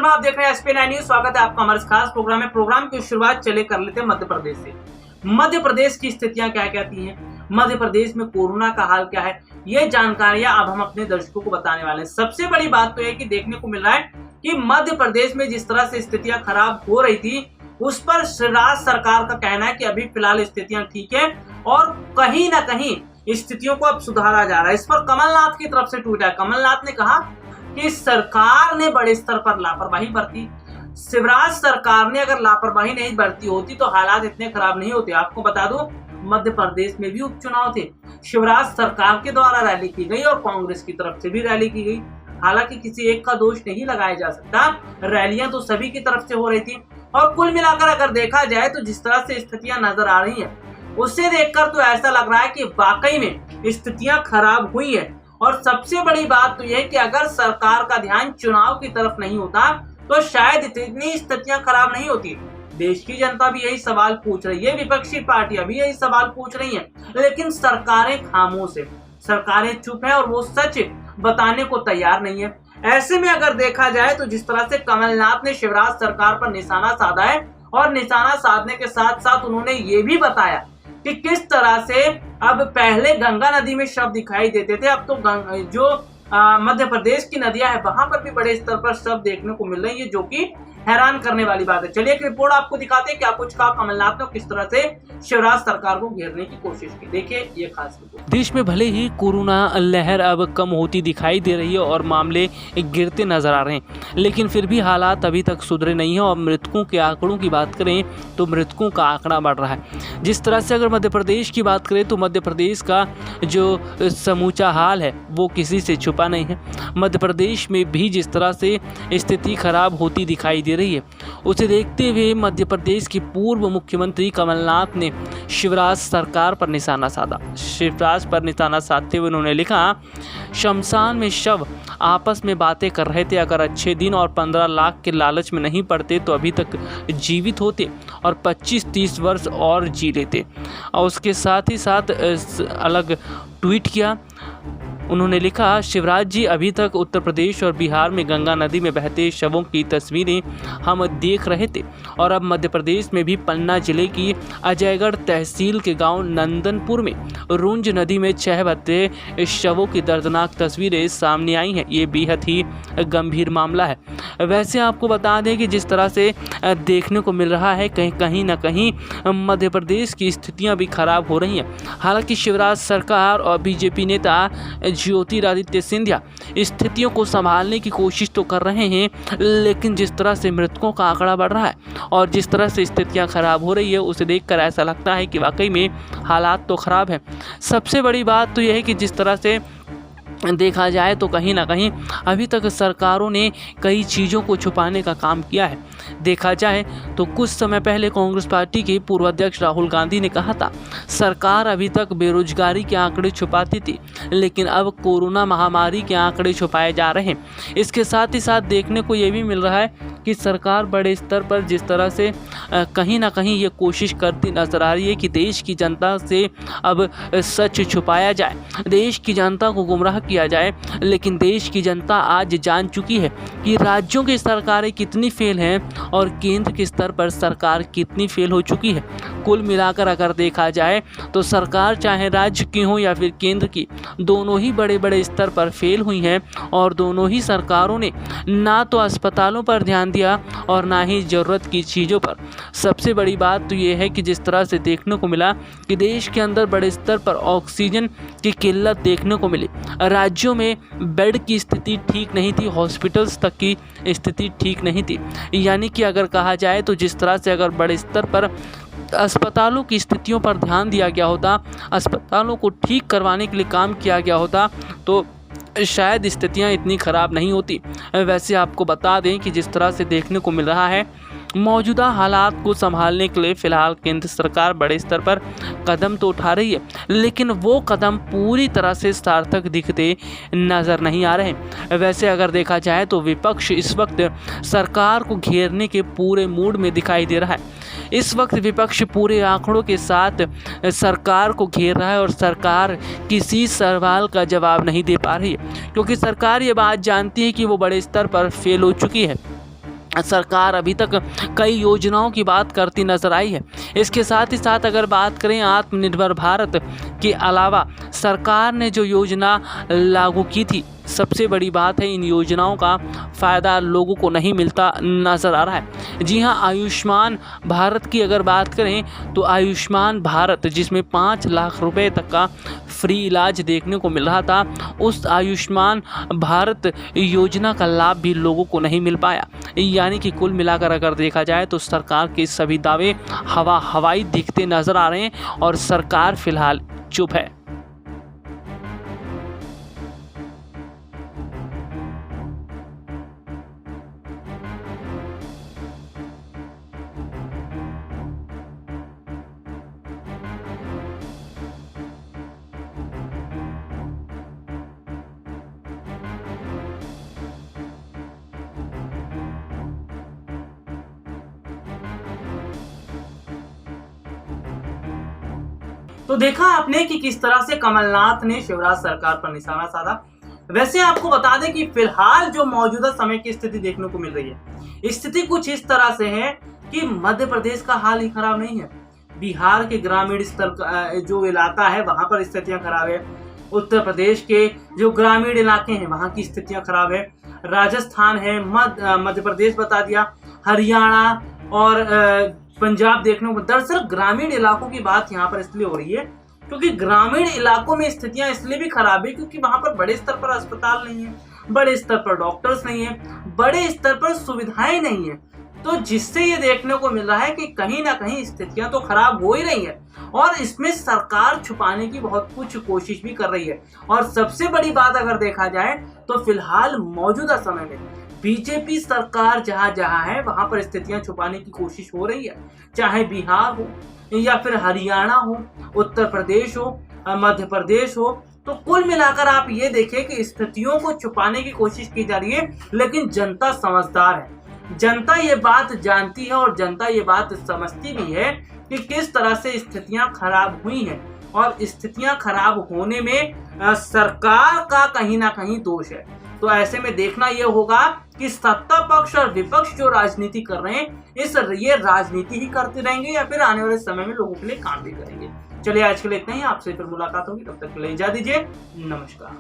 मैं आप देख रहे हैं SP9 न्यूज। स्वागत है आपका हमारे खास प्रोग्राम में। प्रोग्राम की शुरुआत चले कर लेते हैं मध्य प्रदेश से। मध्य प्रदेश की स्थितियां क्या कहती हैं, मध्य प्रदेश में कोरोना का हाल क्या है, ये जानकारियां अब हम अपने दर्शकों को बताने वाले हैं। सबसे बड़ी बात तो है कि देखने को मिल रहा है कि मध्य प्रदेश में जिस तरह से स्थितियां खराब हो रही थी, उस पर राज्य सरकार का कहना है कि अभी फिलहाल स्थितियां ठीक है और कहीं ना कहीं स्थितियों को अब सुधारा जा रहा है। इस पर कमलनाथ की तरफ से ट्वीट है। कमलनाथ ने कहा कि सरकार ने बड़े स्तर पर लापरवाही बरती। शिवराज सरकार ने अगर लापरवाही नहीं बरती होती तो हालात इतने खराब नहीं होते। आपको बता दूं, मध्य प्रदेश में भी उपचुनाव थे, शिवराज सरकार के द्वारा रैली की गई और कांग्रेस की तरफ से भी रैली की गई। हालांकि किसी एक का दोष नहीं लगाया जा सकता, रैलियां तो सभी की तरफ से हो रही थी। और कुल मिलाकर अगर देखा जाए तो जिस तरह से स्थितियां नजर आ रही हैं, उससे देखकर तो ऐसा लग रहा है कि वाकई में स्थितियां खराब हुई है। और सबसे बड़ी बात तो यह है कि अगर सरकार का ध्यान चुनाव की तरफ नहीं होता तो शायद इतनी स्थितियां खराब नहीं होती। देश की जनता भी यही सवाल पूछ रही है, विपक्षी पार्टियां भी यही सवाल पूछ रही हैं, लेकिन सरकारें खामोश है, सरकारें चुप है और वो सच बताने को तैयार नहीं है। ऐसे में अगर देखा जाए तो जिस तरह से कमलनाथ ने शिवराज सरकार पर निशाना साधा है और निशाना साधने के साथ साथ उन्होंने ये भी बताया कि किस तरह से अब पहले गंगा नदी में शव दिखाई देते थे, अब तो जो मध्य प्रदेश की नदियां हैं वहां पर भी बड़े स्तर पर शव देखने को मिल रही है, जो कि हैरान करने वाली बात है। चलिए एक रिपोर्ट आपको दिखाते हैं क्या कुछ कहा कमलनाथ ने, किस तरह से शिवराज सरकार को घेरने की कोशिश की। देखिए ये खास रिपोर्ट। देश में भले ही कोरोना लहर अब कम होती दिखाई दे रही है और मामले गिरते नजर आ रहे हैं, लेकिन फिर भी हालात अभी तक सुधरे नहीं है। और मृतकों के आंकड़ों की बात करें तो मृतकों का आंकड़ा बढ़ रहा है। जिस तरह से अगर मध्य प्रदेश की बात करें तो मध्य प्रदेश का जो समूचा हाल है वो किसी से छुपा नहीं है। मध्य प्रदेश में भी जिस तरह से स्थिति खराब होती दिखाई दे रही है, उसे देखते हुए मध्य प्रदेश के पूर्व मुख्यमंत्री कमलनाथ ने शिवराज सरकार पर निशाना साधा। शिवराज पर निशाना साधते हुए उन्होंने लिखा, शमशान में शव आपस में बातें कर रहे थे, अगर अच्छे दिन और 15 लाख के लालच में नहीं पड़ते तो अभी तक जीवित होते और 25-30 वर्ष और जी लेते। और उसके साथ ही साथ अलग ट्वीट किया। उन्होंने लिखा, शिवराज जी, अभी तक उत्तर प्रदेश और बिहार में गंगा नदी में बहते शवों की तस्वीरें हम देख रहे थे और अब मध्य प्रदेश में भी पन्ना जिले की अजयगढ़ तहसील के गांव नंदनपुर में रुंज नदी में 6 बहते शवों की दर्दनाक तस्वीरें सामने आई हैं। ये बेहद ही गंभीर मामला है। वैसे आपको बता दें कि जिस तरह से देखने को मिल रहा है कहीं ना कहीं मध्य प्रदेश की स्थितियाँ भी खराब हो रही हैं। हालांकि शिवराज सरकार और बीजेपी नेता ज्योतिरादित्य सिंधिया स्थितियों को संभालने की कोशिश तो कर रहे हैं, लेकिन जिस तरह से मृतकों का आंकड़ा बढ़ रहा है और जिस तरह से स्थितियां खराब हो रही है, उसे देखकर ऐसा लगता है कि वाकई में हालात तो खराब हैं। सबसे बड़ी बात तो यह है कि जिस तरह से देखा जाए तो कहीं ना कहीं अभी तक सरकारों ने कई चीज़ों को छुपाने का काम किया है। देखा जाए तो कुछ समय पहले कांग्रेस पार्टी के पूर्व अध्यक्ष राहुल गांधी ने कहा था, सरकार अभी तक बेरोजगारी के आंकड़े छुपाती थी, लेकिन अब कोरोना महामारी के आंकड़े छुपाए जा रहे हैं। इसके साथ ही साथ देखने को ये भी मिल रहा है कि सरकार बड़े स्तर पर जिस तरह से कहीं ना कहीं ये कोशिश करती नजर आ रही है कि देश की जनता से अब सच छुपाया जाए, देश की जनता को गुमराह किया जाए। लेकिन देश की जनता आज जान चुकी है कि राज्यों की सरकारें कितनी फेल हैं और केंद्र के स्तर पर सरकार कितनी फेल हो चुकी है। कुल मिलाकर अगर देखा जाए तो सरकार चाहे राज्य की हो या फिर केंद्र की, दोनों ही बड़े बड़े स्तर पर फेल हुई हैं और दोनों ही सरकारों ने ना तो अस्पतालों पर ध्यान दिया और ना ही ज़रूरत की चीज़ों पर। सबसे बड़ी बात तो ये है कि जिस तरह से देखने को मिला कि देश के अंदर बड़े स्तर पर ऑक्सीजन की किल्लत देखने को मिली, राज्यों में बेड की स्थिति ठीक नहीं थी, हॉस्पिटल्स तक की स्थिति ठीक नहीं थी। यानी कि अगर कहा जाए तो जिस तरह से अगर बड़े स्तर पर अस्पतालों की स्थितियों पर ध्यान दिया गया होता, अस्पतालों को ठीक करवाने के लिए काम किया गया होता, तो शायद स्थितियां इतनी ख़राब नहीं होती। वैसे आपको बता दें कि जिस तरह से देखने को मिल रहा है, मौजूदा हालात को संभालने के लिए फ़िलहाल केंद्र सरकार बड़े स्तर पर कदम तो उठा रही है, लेकिन वो कदम पूरी तरह से सार्थक दिखते नज़र नहीं आ रहे। वैसे अगर देखा जाए तो विपक्ष इस वक्त सरकार को घेरने के पूरे मूड में दिखाई दे रहा है। इस वक्त विपक्ष पूरे आंकड़ों के साथ सरकार को घेर रहा है और सरकार किसी सवाल का जवाब नहीं दे पा रही है, क्योंकि सरकार ये बात जानती है कि वो बड़े स्तर पर फेल हो चुकी है। सरकार अभी तक कई योजनाओं की बात करती नजर आई है। इसके साथ ही साथ अगर बात करें आत्मनिर्भर भारत के अलावा सरकार ने जो योजना लागू की थी, सबसे बड़ी बात है इन योजनाओं का फ़ायदा लोगों को नहीं मिलता नज़र आ रहा है। जी हाँ, आयुष्मान भारत की अगर बात करें तो आयुष्मान भारत जिसमें 5 लाख रुपए तक का फ्री इलाज देखने को मिल रहा था, उस आयुष्मान भारत योजना का लाभ भी लोगों को नहीं मिल पाया। यानी कि कुल मिलाकर अगर देखा जाए तो सरकार के सभी दावे हवाई दिखते नज़र आ रहे हैं और सरकार फिलहाल चुप है। तो देखा आपने कि किस तरह से कमलनाथ ने शिवराज सरकार पर निशाना साधा। वैसे आपको बता दें कि फिलहाल जो मौजूदा समय की स्थिति देखने को मिल रही है, स्थिति कुछ इस तरह से है कि मध्य प्रदेश का हाल ही खराब नहीं है, बिहार के ग्रामीण स्तर का जो इलाका है वहां पर स्थितियां खराब है, उत्तर प्रदेश के जो ग्रामीण इलाके हैं वहां की स्थितियां खराब है, राजस्थान है, मध्य प्रदेश बता दिया, हरियाणा और पंजाब देखने को। दरअसल ग्रामीण इलाकों की बात यहाँ पर इसलिए हो रही है क्योंकि ग्रामीण इलाकों में स्थितियां इसलिए भी खराब है क्योंकि वहां पर बड़े स्तर पर अस्पताल नहीं है, बड़े स्तर पर डॉक्टर्स नहीं है, बड़े स्तर पर सुविधाएं नहीं है। तो जिससे ये देखने को मिल रहा है कि कहीं ना कहीं स्थितियां तो खराब हो ही रही है और इसमें सरकार छुपाने की बहुत कुछ कोशिश भी कर रही है। और सबसे बड़ी बात अगर देखा जाए तो फिलहाल मौजूदा समय में बीजेपी सरकार जहां जहां है वहां पर स्थितियां छुपाने की कोशिश हो रही है, चाहे बिहार हो या फिर हरियाणा हो, उत्तर प्रदेश हो, मध्य प्रदेश हो। तो कुल मिलाकर आप ये देखें कि स्थितियों को छुपाने की कोशिश की जा रही है, लेकिन जनता समझदार है, जनता ये बात जानती है और जनता ये बात समझती भी है कि किस तरह से स्थितियां खराब हुई हैं और स्थितियां खराब होने में सरकार का कहीं ना कहीं दोष है। तो ऐसे में देखना यह होगा कि सत्ता पक्ष और विपक्ष जो राजनीति कर रहे हैं ये राजनीति ही करते रहेंगे या फिर आने वाले समय में लोगों के लिए काम भी करेंगे। चलिए आज के लिए इतना ही, आपसे फिर मुलाकात होगी, तब तक के लिए इजाजत दीजिए, नमस्कार।